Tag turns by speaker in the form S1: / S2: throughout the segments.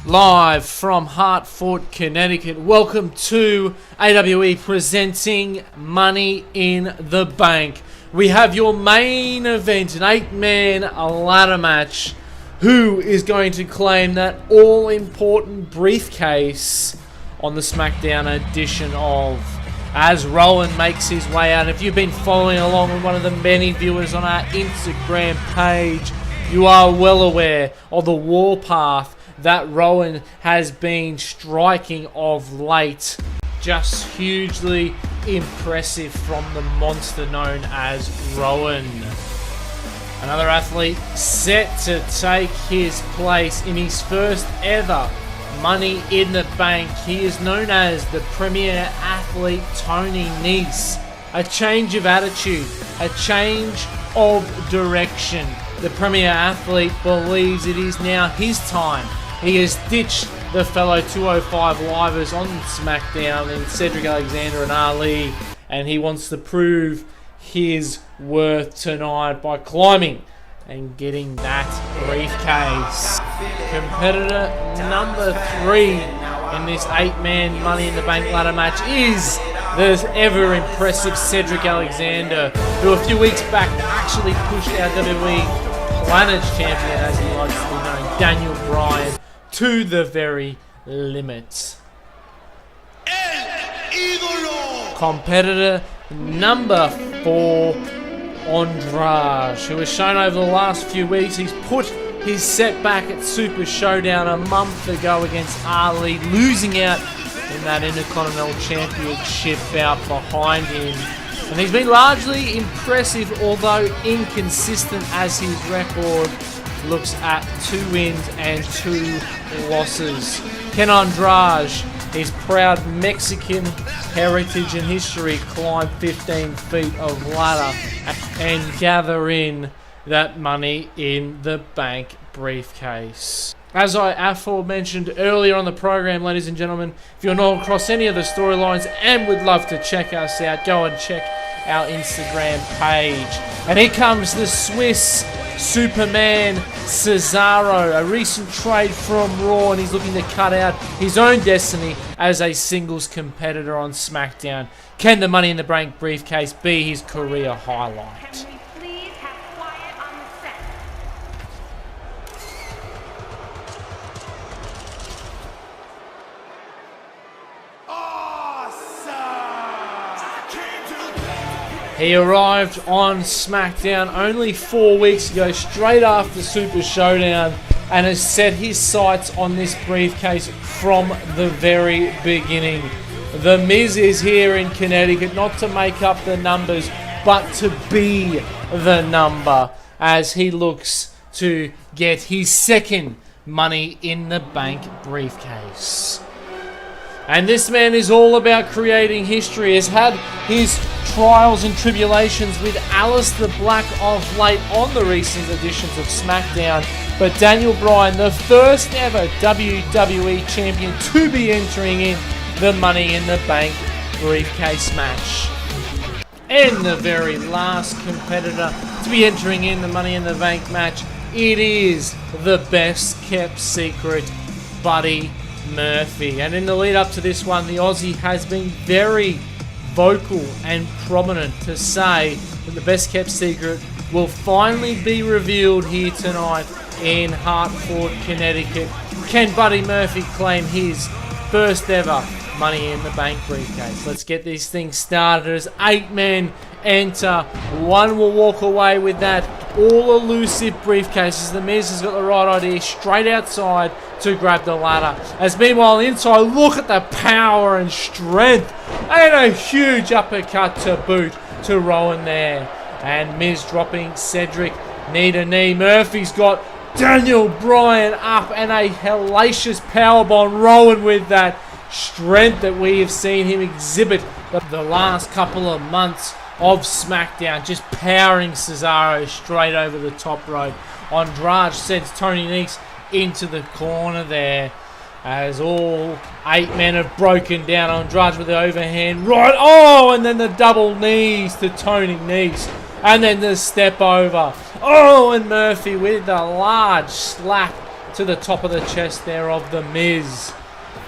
S1: Live from Hartford, Connecticut. Welcome to AWE presenting Money in the Bank. We have your main event, an 8-man ladder match. Who is going to claim that all-important briefcase on the SmackDown edition of, as Rowan makes his way out. If you've been following along with one of the many viewers on our Instagram page, you are well aware of the warpath that Rowan has been striking of late. Just hugely impressive from the monster known as Rowan. Another athlete set to take his place in his first ever Money in the Bank. He is known as the Premier Athlete Tony Nese. A change of attitude, a change of direction. The Premier Athlete believes it is now his time. He has ditched the fellow 205 Livers on SmackDown in Cedric Alexander and Ali, and he wants to prove his worth tonight by climbing and getting that briefcase. Competitor number 3 in this 8-man Money in the Bank ladder match is the ever-impressive Cedric Alexander, who a few weeks back actually pushed our WWE Planet's champion, as he likes to be known, Daniel Bryan, to the very limit. Competitor number 4, Andrade, who has shown over the last few weeks he's put his setback at Super Showdown a month ago against Ali, losing out in that Intercontinental Championship bout behind him. And he's been largely impressive, although inconsistent, as his record looks at 2 wins and 2 losses. Can Andrade, his proud Mexican heritage and history, climb 15 feet of ladder and gather in that Money in the Bank briefcase? As I aforementioned earlier on the program, ladies and gentlemen, if you're not across any of the storylines and would love to check us out, go and check our Instagram page. And here comes the Swiss Superman Cesaro, a recent trade from Raw, and he's looking to cut out his own destiny as a singles competitor on SmackDown. Can the Money in the Bank briefcase be his career highlight? He arrived on SmackDown only 4 weeks ago, straight after Super Showdown, and has set his sights on this briefcase from the very beginning. The Miz is here in Connecticut, not to make up the numbers, but to be the number, as he looks to get his second Money in the Bank briefcase. And this man is all about creating history. Has had his trials and tribulations with Aleister Black of late on the recent editions of SmackDown. But Daniel Bryan, the first ever WWE champion to be entering in the Money in the Bank briefcase match. And the very last competitor to be entering in the Money in the Bank match, it is the best kept secret, Buddy Murphy. And in the lead up to this one, the Aussie has been very vocal and prominent to say that the best kept secret will finally be revealed here tonight in Hartford, Connecticut. Can Buddy Murphy claim his first ever Money in the Bank briefcase? Let's get these things started as 8 men enter. One will walk away with that all elusive briefcases. The Miz has got the right idea, straight outside to grab the ladder. As meanwhile inside, look at the power and strength, and a huge uppercut to boot to Rowan there. And Miz dropping Cedric knee to knee. Murphy's got Daniel Bryan up, and a hellacious powerbomb. Rowan with that strength that we have seen him exhibit the last couple of months of SmackDown, just powering Cesaro straight over the top rope. Andrade sends Tony Nese into the corner there, as all 8 men have broken down. Andrade with the overhand right, and then the double knees to Tony Nese, and then the step over. And Murphy with the large slap to the top of the chest there of The Miz.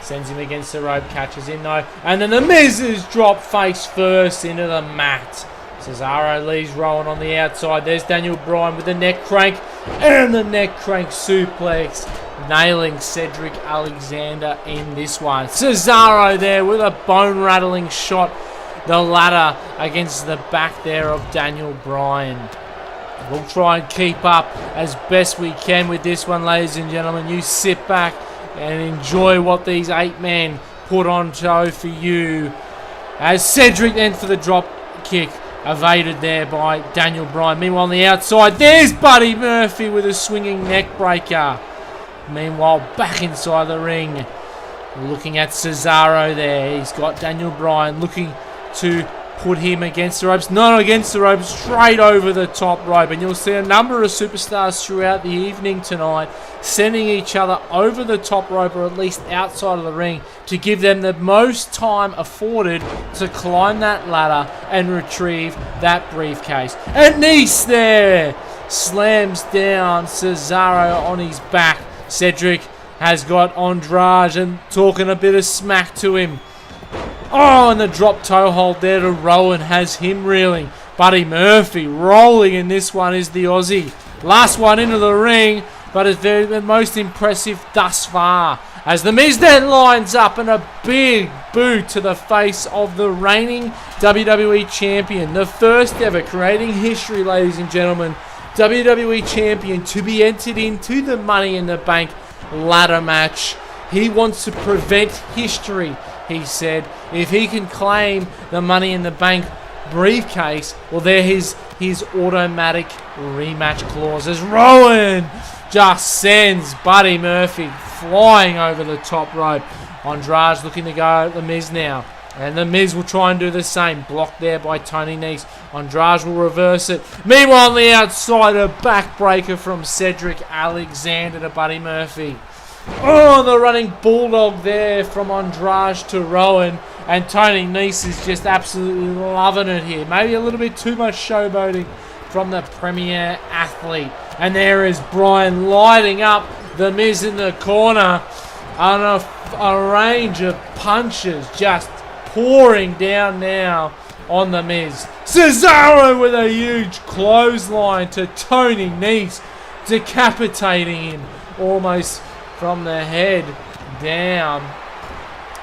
S1: Sends him against the rope, catches him though. And then The Miz is dropped face first into the mat. Cesaro leaves Rowan on the outside. There's Daniel Bryan with the neck crank and the neck crank suplex. Nailing Cedric Alexander in this one. Cesaro there with a bone-rattling shot. The ladder against the back there of Daniel Bryan. We'll try and keep up as best we can with this one, ladies and gentlemen. You sit back and enjoy what these 8 men put on show for you. As Cedric then for the drop kick. Evaded there by Daniel Bryan. Meanwhile on the outside, there's Buddy Murphy with a swinging neck breaker. Meanwhile, back inside the ring. Looking at Cesaro there. He's got Daniel Bryan looking to put him against the ropes. Not against the ropes, straight over the top rope. And you'll see a number of superstars throughout the evening tonight sending each other over the top rope, or at least outside of the ring, to give them the most time afforded to climb that ladder and retrieve that briefcase. And Nice there slams down Cesaro on his back. Cedric has got Andrade and talking a bit of smack to him. Oh, and the drop toe hold there to Rowan has him reeling. Buddy Murphy rolling in this one is the Aussie. Last one into the ring, but it's the most impressive thus far. As The Miz then lines up and a big boot to the face of the reigning WWE Champion. The first ever, creating history, ladies and gentlemen. WWE Champion to be entered into the Money in the Bank ladder match. He wants to prevent history, he said. If he can claim the Money in the Bank briefcase, well, there his automatic rematch clause. As Rowan just sends Buddy Murphy flying over the top rope. Andrade's looking to go at The Miz now. And The Miz will try and do the same. Blocked there by Tony Nese. Andrade will reverse it. Meanwhile, on the outside, a backbreaker from Cedric Alexander to Buddy Murphy. Oh, the running bulldog there from Andrade to Rowan. And Tony Nese is just absolutely loving it here. Maybe a little bit too much showboating from the premier athlete. And there is Bryan lighting up The Miz in the corner. And a range of punches just pouring down now on The Miz. Cesaro with a huge clothesline to Tony Nese, decapitating him almost from the head down.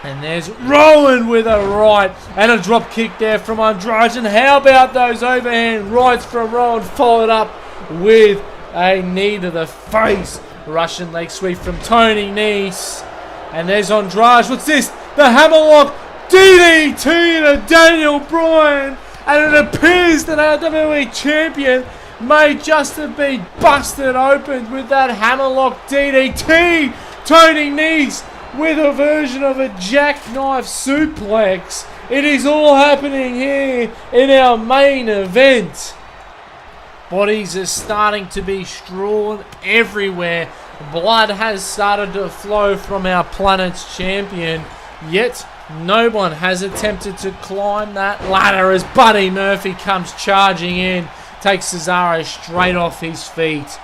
S1: And there's Rowan with a right and a drop kick there from Andrade. And how about those overhand rights from Rowan, followed up with a knee to the face. Russian leg sweep from Tony Nese. And there's Andrade. What's this? The hammerlock DDT to Daniel Bryan. And it appears that our WWE Champion may just have been busted open with that hammerlock DDT. Tony Nese with a version of a jackknife suplex. It is all happening here in our main event. Bodies are starting to be strewn everywhere. Blood has started to flow from our planet's champion. Yet no one has attempted to climb that ladder as Buddy Murphy comes charging in. Takes Cesaro straight off his feet.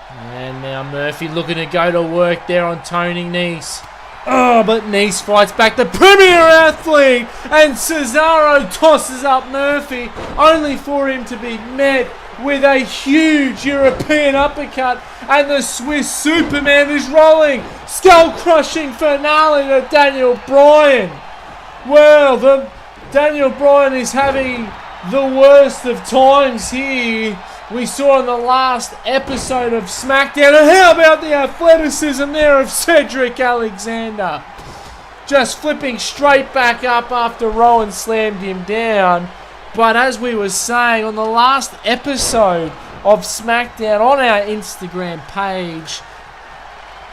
S1: And now Murphy looking to go to work there on Tony Nese. Oh, but Nese fights back, the premier athlete. And Cesaro tosses up Murphy, only for him to be met with a huge European uppercut. And the Swiss Superman is rolling. Skull-crushing finale to Daniel Bryan. Well, Daniel Bryan is having the worst of times here. We saw in the last episode of SmackDown. And how about the athleticism there of Cedric Alexander? Just flipping straight back up after Rowan slammed him down. But as we were saying on the last episode of SmackDown on our Instagram page,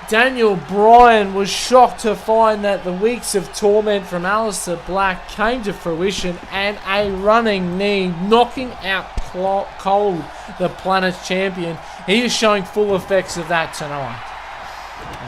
S1: Daniel Bryan was shocked to find that the weeks of torment from Aleister Black came to fruition, and a running knee knocking out cold the planet's champion. He is showing full effects of that tonight.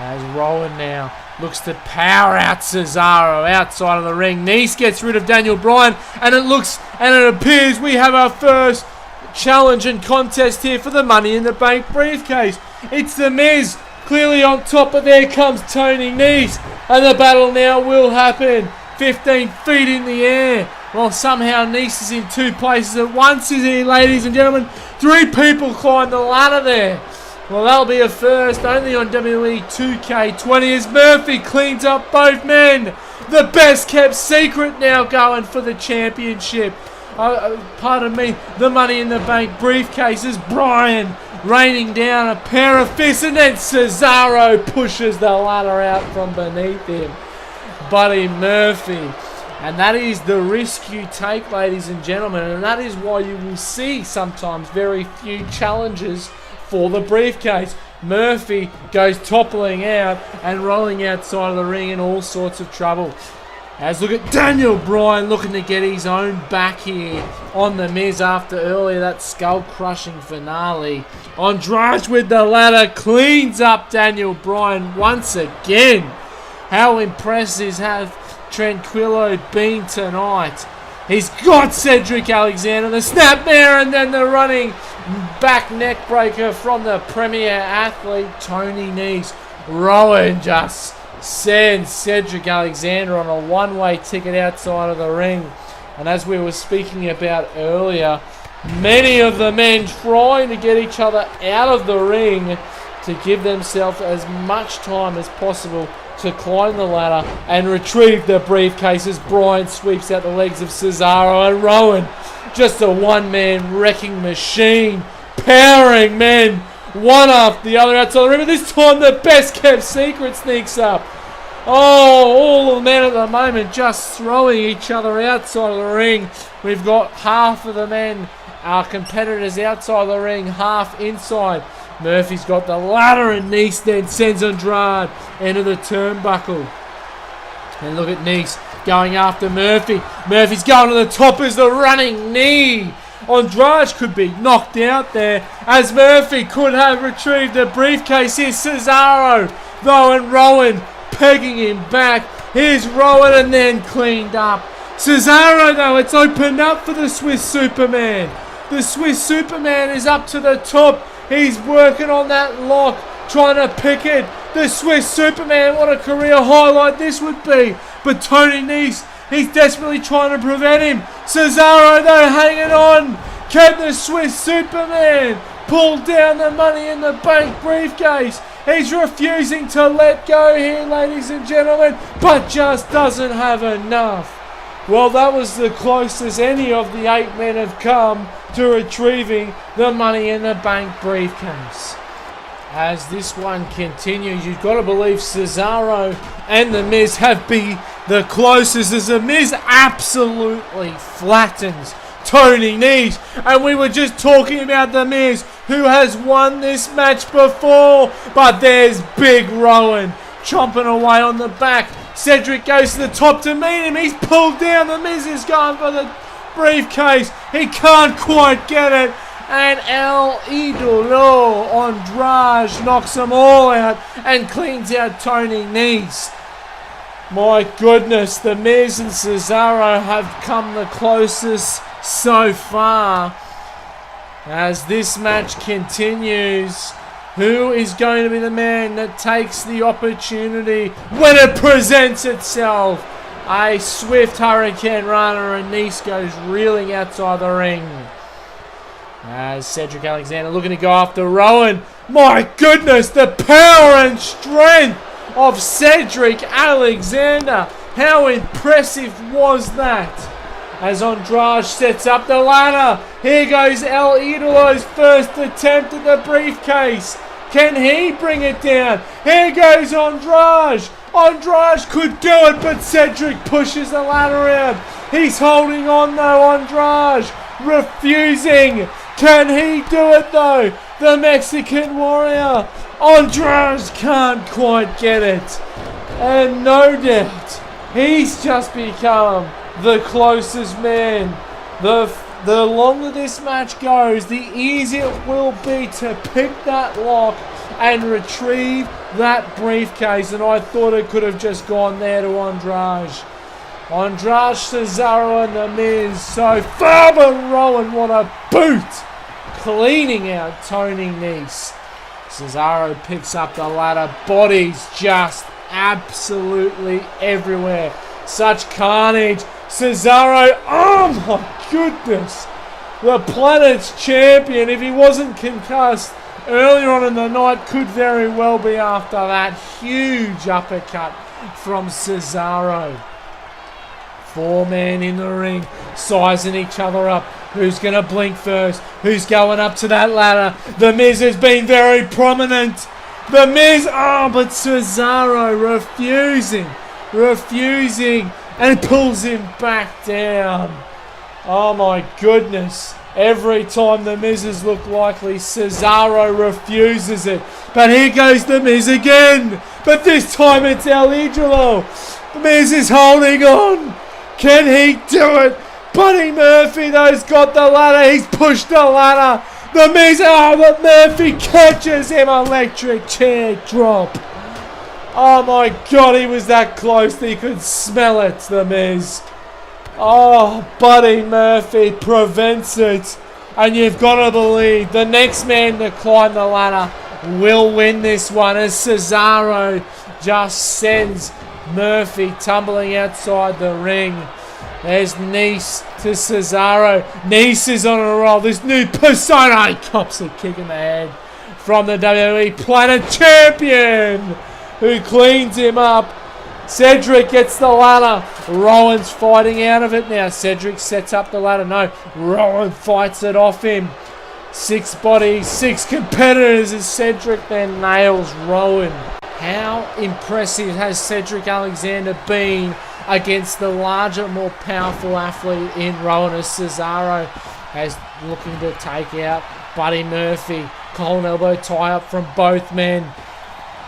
S1: As Rowan now looks to power out Cesaro outside of the ring. Nese gets rid of Daniel Bryan, and it appears we have our first challenge and contest here for the Money in the Bank briefcase. It's The Miz clearly on top, but there comes Tony Nese, and the battle now will happen. 15 feet in the air. Well, somehow Nese is in two places at once, is he, ladies and gentlemen? 3 people climb the ladder there. Well, that'll be a first, only on WWE 2K20 as Murphy cleans up both men. The best kept secret now going for the championship. Pardon me, the Money in the Bank briefcases. Bryan raining down a pair of fists, and then Cesaro pushes the ladder out from beneath him. Buddy Murphy. And that is the risk you take, ladies and gentlemen, and that is why you will see sometimes very few challenges for the briefcase. Murphy goes toppling out and rolling outside of the ring in all sorts of trouble. As look at Daniel Bryan looking to get his own back here on The Miz after earlier that skull-crushing finale. Andrade with the ladder cleans up Daniel Bryan once again. How impressive has Tranquillo been tonight? He's got Cedric Alexander, the snapmare, and then the running back neck breaker from the premier athlete Tony Nese. Rowan just sends Cedric Alexander on a one-way ticket outside of the ring. And as we were speaking about earlier, many of the men trying to get each other out of the ring to give themselves as much time as possible to climb the ladder and retrieve the briefcases. Bryan sweeps out the legs of Cesaro, and Rowan, just a one-man wrecking machine, powering men one after the other outside the ring. But this time the best kept secret sneaks up. Oh, all the men at the moment just throwing each other outside of the ring. We've got half of the men, our competitors, outside the ring, half inside. Murphy's got the ladder, and Nese then sends Andrade into the turnbuckle. And look at Nese going after Murphy. Murphy's going to the top as the running knee. Andrade could be knocked out there, as Murphy could have retrieved the briefcase. Here's Cesaro, though, and Rowan pegging him back. Here's Rowan, and then cleaned up. Cesaro, though, it's opened up for the Swiss Superman. The Swiss Superman is up to the top. He's working on that lock, trying to pick it. The Swiss Superman, what a career highlight this would be. But Tony Nese, he's desperately trying to prevent him. Cesaro, though, hanging on. Can the Swiss Superman pull down the Money in the Bank briefcase? He's refusing to let go here, ladies and gentlemen, but just doesn't have enough. Well, that was the closest any of the 8 men have come to retrieving the Money in the Bank briefcase. As this one continues, you've got to believe Cesaro and The Miz have been the closest, as The Miz absolutely flattens Tony Nese. And we were just talking about The Miz, who has won this match before, but there's Big Rowan chomping away on the back. Cedric goes to the top to meet him. He's pulled down. The Miz is going for the briefcase. He can't quite get it. And El Idolo Andrade knocks them all out and cleans out Tony Nese. My goodness, The Miz and Cesaro have come the closest so far. As this match continues, who is going to be the man that takes the opportunity when it presents itself? A swift Hurricane Rana, and Nese goes reeling outside the ring. As Cedric Alexander looking to go after Rowan. My goodness, the power and strength of Cedric Alexander. How impressive was that? As Andrade sets up the ladder. Here goes El Idolo's first attempt at the briefcase. Can he bring it down? Here goes Andrade. Andrade could do it, but Cedric pushes the ladder out. He's holding on though, Andrade. Refusing. Can he do it though? The Mexican Warrior. Andrade can't quite get it. And no doubt, he's just become the closest man. The longer this match goes, the easier it will be to pick that lock and retrieve that briefcase. And I thought it could have just gone there to Andrade. Andrade, Cesaro, and The Miz. So far, but Rowan, what a boot. Cleaning out Tony Nese. Cesaro picks up the ladder. Bodies just absolutely everywhere. Such carnage. Cesaro, oh my goodness. The planet's champion, if he wasn't concussed earlier on in the night, could very well be after that huge uppercut from Cesaro. 4 men in the ring, sizing each other up. Who's going to blink first? Who's going up to that ladder? The Miz has been very prominent. The Miz, but Cesaro refusing, and pulls him back down. Oh my goodness. Every time the Miz has looked likely, Cesaro refuses it. But here goes the Miz again. But this time it's El Idolo. The Miz is holding on. Can he do it? Buddy Murphy, though's got the ladder. He's pushed the ladder. The Miz, but Murphy catches him. Electric chair drop. Oh my God, he was that close. He could smell it, the Miz. Oh, Buddy Murphy prevents it. And you've got to believe the next man to climb the ladder will win this one, as Cesaro just sends Murphy tumbling outside the ring. There's Nice to Cesaro. Nice is on a roll. This new persona. He cops a kick in the head from the WWE Planet Champion, who cleans him up. Cedric gets the ladder. Rowan's fighting out of it now. Cedric sets up the ladder. No, Rowan fights it off him. 6 bodies, 6 competitors as Cedric then nails Rowan. How impressive has Cedric Alexander been against the larger, more powerful athlete in Rowan, as Cesaro has looking to take out Buddy Murphy. Collar elbow tie up from both men.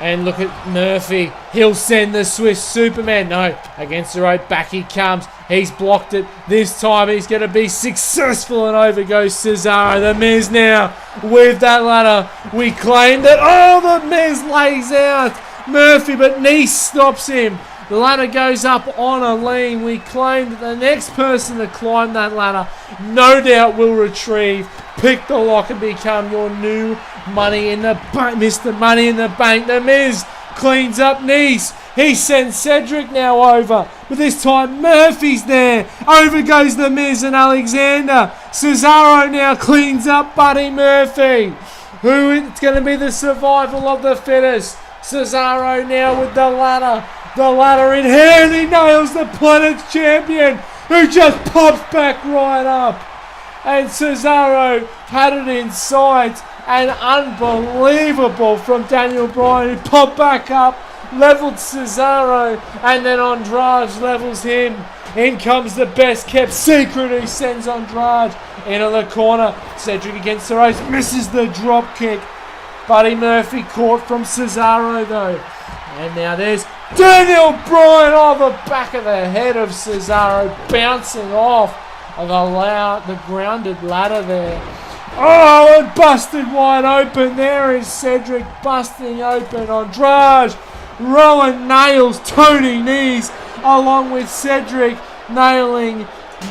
S1: And look at Murphy. He'll send the Swiss Superman. No, against the rope. Back he comes. He's blocked it. This time he's going to be successful, and over goes Cesaro. The Miz now with that ladder. We claimed it. Oh, the Miz lays out Murphy, but Nice stops him. The ladder goes up on a lean. We claim that the next person to climb that ladder no doubt will retrieve, pick the lock, and become your new Money in the Bank, Mr. Money in the Bank. The Miz cleans up Nice. He sends Cedric now over, but this time Murphy's there. Over goes the Miz and Alexander. Cesaro now cleans up Buddy Murphy. Who it's going to be the survival of the fittest. Cesaro now with the ladder. The ladder in hand. He nails the Planet's champion, who just pops back right up. And Cesaro had it in sight. And unbelievable from Daniel Bryan, who popped back up, leveled Cesaro, and then Andrade levels him. In comes the best kept secret, who sends Andrade into the corner. Cedric against the ropes, misses the drop kick. Buddy Murphy caught from Cesaro though. And now there's Daniel Bryan, the back of the head of Cesaro, bouncing off of the grounded ladder there. Oh, and busted wide open. There is Cedric busting open. Andrade. Rowan nails Tony Nese along with Cedric nailing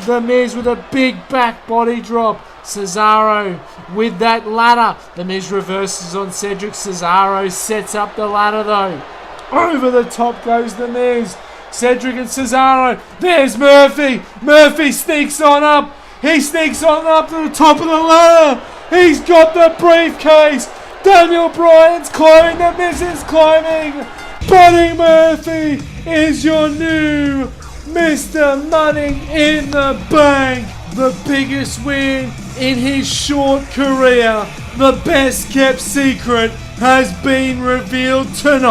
S1: the Miz with a big back body drop. Cesaro with that ladder. The Miz reverses on Cedric. Cesaro sets up the ladder though. Over the top goes the Miz. Cedric and Cesaro. There's Murphy. Murphy sneaks on up. He sneaks on up to the top of the ladder. He's got the briefcase. Daniel Bryan's climbing. The Miz is climbing. Buddy Murphy is your new Mr. Money in the Bank. The biggest win in his short career. The best kept secret has been revealed tonight.